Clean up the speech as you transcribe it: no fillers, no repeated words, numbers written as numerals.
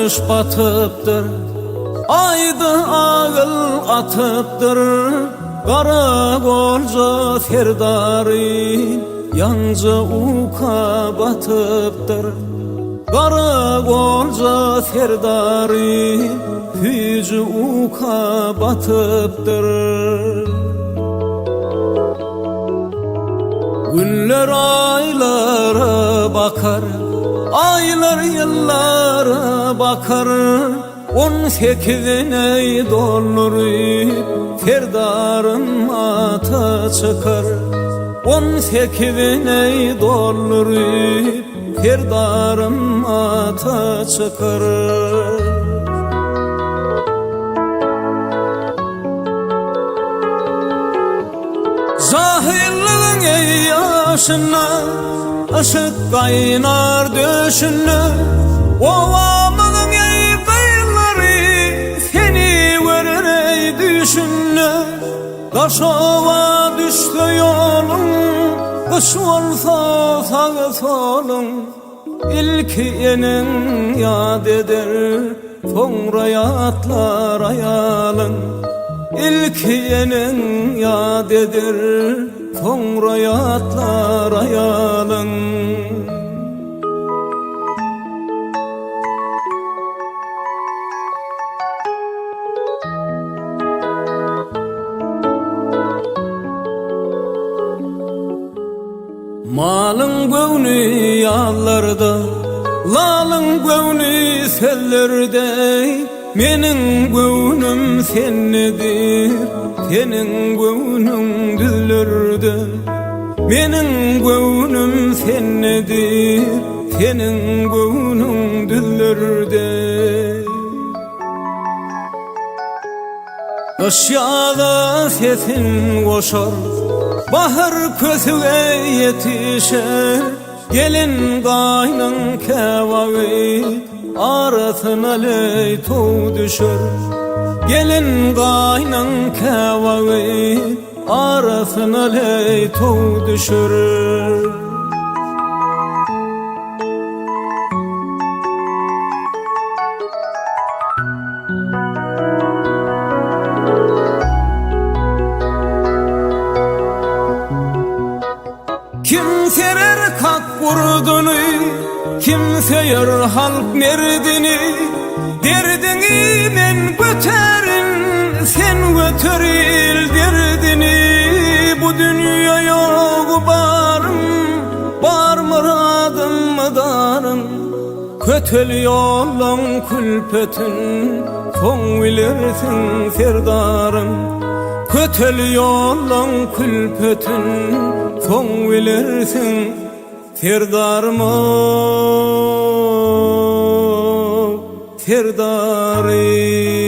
güneş batıptır, aydı ağıl atıptır. Kara golca ferdari yancı uka batıptır. Kara golca ferdari hücü uka batıptır. Günler aylara bakar, aylar yıllara bakar. 18'ine dolur ferdarım ata çıkar. 18'ine dolur ferdarım ata çıkar. Zahirliğin ey yaşına ışık kaynar döşüne. Ovamın ey kıyıları seni verir ey düşüne. Taş ova düştü yolun, kış olsa sağı solun. İlk yenin yad eder, sonra atlar ayalın. İlk yenin yad eder, sonra atlar ayalın. Malın göğnü yallarda, lalın göğnü sellerde. Menin göğnüm sennedir, senin göğnün dillerde. Menin göğnüm sennedir, senin göğnün dillerde. Aşağıda sesin koşar, bahar kösüge yetişer. Gelin kaynın kevavi arasına leyto düşer. Gelin kaynın kevavi arasına leyto düşer. Kim serer kalk vurdunu, kim seyer halk merdini. Derdini men göterin, sen göteril derdini. Bu dünya yok barım, bar muradım darım. Kötül yolun külpetin, son bilirsin serdarım. Kötül yolun külpetin, son bilirsin serdarım o, serdari.